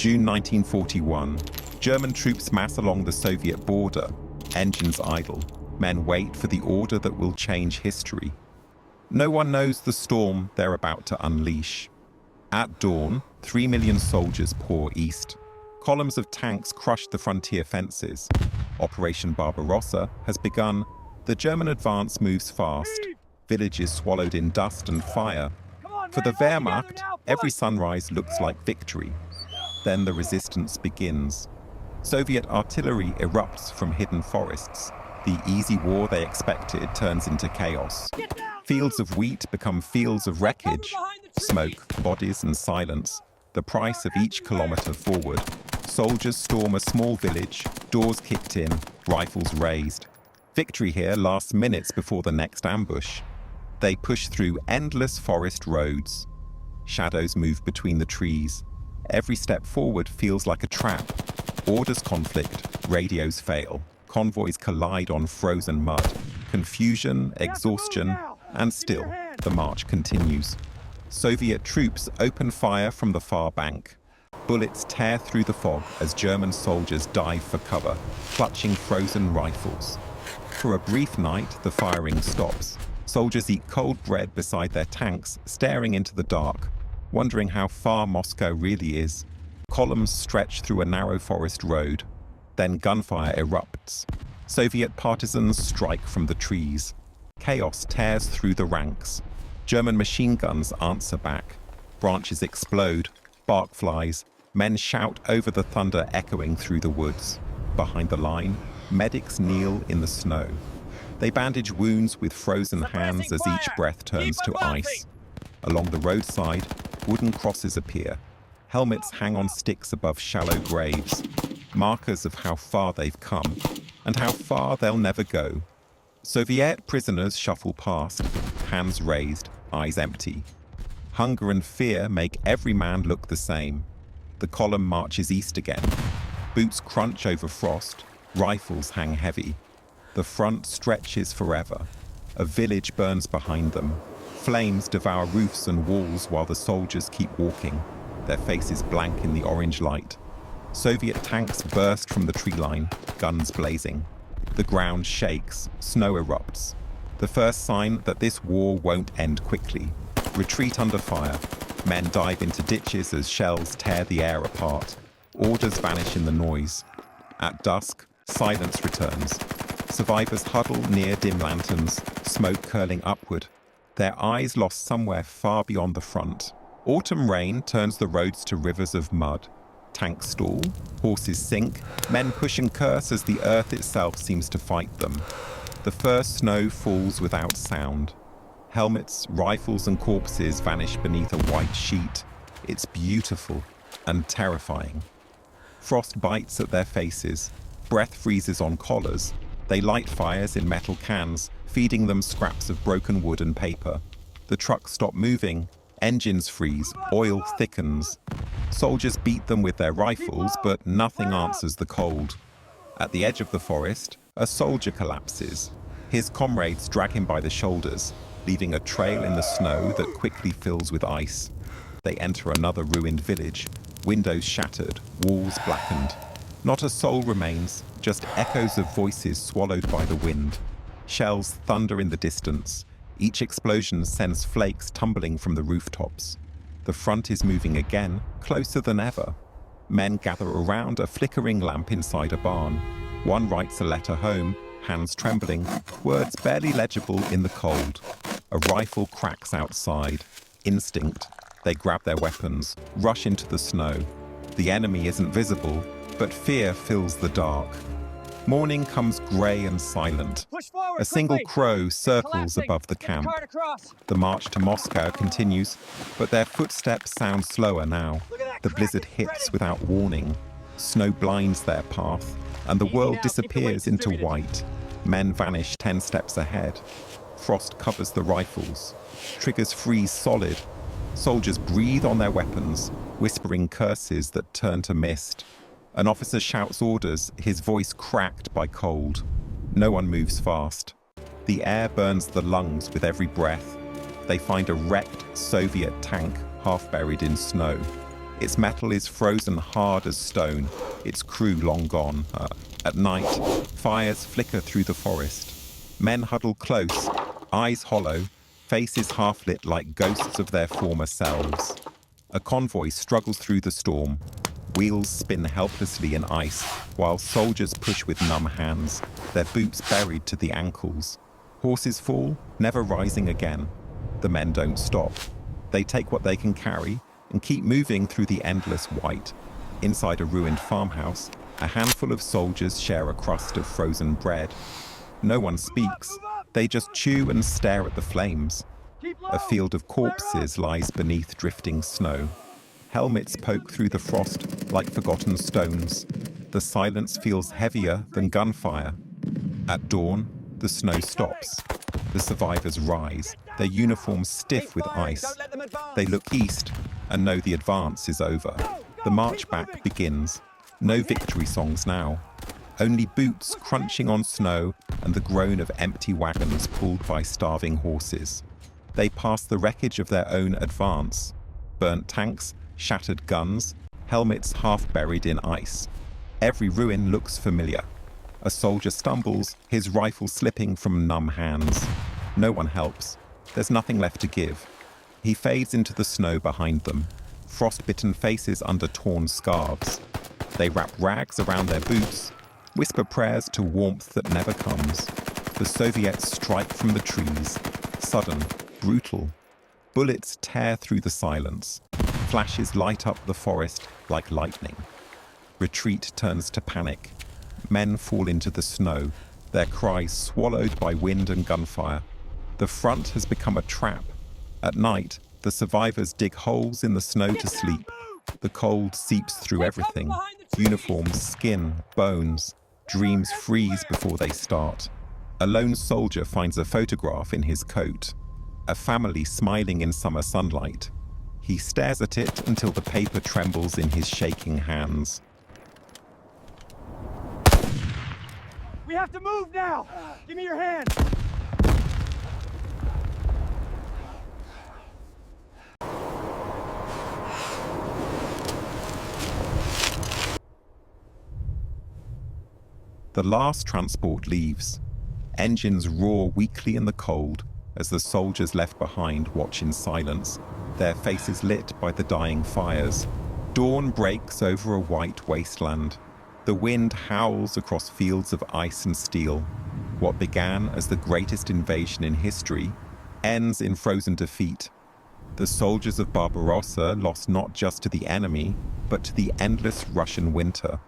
June 1941, German troops mass along the Soviet border, engines idle. Men wait for the order that will change history. No one knows the storm they're about to unleash. At dawn, 3 million soldiers pour east. Columns of tanks crush the frontier fences. Operation Barbarossa has begun. The German advance moves fast. Villages swallowed in dust and fire. For the Wehrmacht, every sunrise looks like victory. Then the resistance begins. Soviet artillery erupts from hidden forests. The easy war they expected turns into chaos. Fields of wheat become fields of wreckage. Smoke, bodies, and silence. The price of each kilometer forward. Soldiers storm a small village, doors kicked in, rifles raised. Victory here lasts minutes before the next ambush. They push through endless forest roads. Shadows move between the trees. Every step forward feels like a trap. Orders conflict, radios fail. Convoys collide on frozen mud. Confusion, exhaustion, and still, the march continues. Soviet troops open fire from the far bank. Bullets tear through the fog as German soldiers dive for cover, clutching frozen rifles. For a brief night, the firing stops. Soldiers eat cold bread beside their tanks, staring into the dark, wondering how far Moscow really is. Columns stretch through a narrow forest road. Then gunfire erupts. Soviet partisans strike from the trees. Chaos tears through the ranks. German machine guns answer back. Branches explode, bark flies. Men shout over the thunder echoing through the woods. Behind the line, medics kneel in the snow. They bandage wounds with frozen hands as each breath turns to ice. Along the roadside, wooden crosses appear. Helmets hang on sticks above shallow graves, markers of how far they've come and how far they'll never go. Soviet prisoners shuffle past, hands raised, eyes empty. Hunger and fear make every man look the same. The column marches east again. Boots crunch over frost, rifles hang heavy. The front stretches forever. A village burns behind them. Flames devour roofs and walls while the soldiers keep walking, their faces blank in the orange light. Soviet tanks burst from the tree line, guns blazing. The ground shakes, snow erupts. The first sign that this war won't end quickly. Retreat under fire. Men dive into ditches as shells tear the air apart. Orders vanish in the noise. At dusk, silence returns. Survivors huddle near dim lanterns, smoke curling upward, their eyes lost somewhere far beyond the front. Autumn rain turns the roads to rivers of mud. Tanks stall, horses sink, men push and curse as the earth itself seems to fight them. The first snow falls without sound. Helmets, rifles, and corpses vanish beneath a white sheet. It's beautiful and terrifying. Frost bites at their faces. Breath freezes on collars. They light fires in metal cans, feeding them scraps of broken wood and paper. The trucks stop moving. Engines freeze. Oil thickens. Soldiers beat them with their rifles, but nothing answers the cold. At the edge of the forest, a soldier collapses. His comrades drag him by the shoulders, leaving a trail in the snow that quickly fills with ice. They enter another ruined village, windows shattered, walls blackened. Not a soul remains, just echoes of voices swallowed by the wind. Shells thunder in the distance. Each explosion sends flakes tumbling from the rooftops. The front is moving again, closer than ever. Men gather around a flickering lamp inside a barn. One writes a letter home, hands trembling, words barely legible in the cold. A rifle cracks outside. Instinct. They grab their weapons, rush into the snow. The enemy isn't visible, but fear fills the dark. Morning comes grey and silent. A single crow circles above the camp. The march to Moscow continues, but their footsteps sound slower now. The blizzard hits without warning. Snow blinds their path, and the world disappears into white. Men vanish 10 steps ahead. Frost covers the rifles. Triggers freeze solid. Soldiers breathe on their weapons, whispering curses that turn to mist. An officer shouts orders, his voice cracked by cold. No one moves fast. The air burns the lungs with every breath. They find a wrecked Soviet tank half buried in snow. Its metal is frozen hard as stone, its crew long gone. At night, fires flicker through the forest. Men huddle close, eyes hollow, faces half-lit like ghosts of their former selves. A convoy struggles through the storm. Wheels spin helplessly in ice, while soldiers push with numb hands, their boots buried to the ankles. Horses fall, never rising again. The men don't stop. They take what they can carry and keep moving through the endless white. Inside a ruined farmhouse, a handful of soldiers share a crust of frozen bread. No one speaks. They just chew and stare at the flames. A field of corpses lies beneath drifting snow. Helmets poke through the frost like forgotten stones. The silence feels heavier than gunfire. At dawn, the snow stops. The survivors rise, their uniforms stiff with ice. They look east and know the advance is over. The march back begins. No victory songs now. Only boots crunching on snow and the groan of empty wagons pulled by starving horses. They pass the wreckage of their own advance. Burnt tanks, shattered guns, helmets half buried in ice. Every ruin looks familiar. A soldier stumbles, his rifle slipping from numb hands. No one helps. There's nothing left to give. He fades into the snow behind them, frost-bitten faces under torn scarves. They wrap rags around their boots, whisper prayers to warmth that never comes. The Soviets strike from the trees, sudden, brutal. Bullets tear through the silence. Flashes light up the forest like lightning. Retreat turns to panic. Men fall into the snow, their cries swallowed by wind and gunfire. The front has become a trap. At night, the survivors dig holes in the snow to sleep. The cold seeps through everything. Uniforms, skin, bones. Dreams freeze before they start. A lone soldier finds a photograph in his coat. A family smiling in summer sunlight. He stares at it until the paper trembles in his shaking hands. We have to move now! Give me your hand! The last transport leaves. Engines roar weakly in the cold as the soldiers left behind watch in silence, their faces lit by the dying fires. Dawn breaks over a white wasteland. The wind howls across fields of ice and steel. What began as the greatest invasion in history ends in frozen defeat. The soldiers of Barbarossa lost not just to the enemy, but to the endless Russian winter.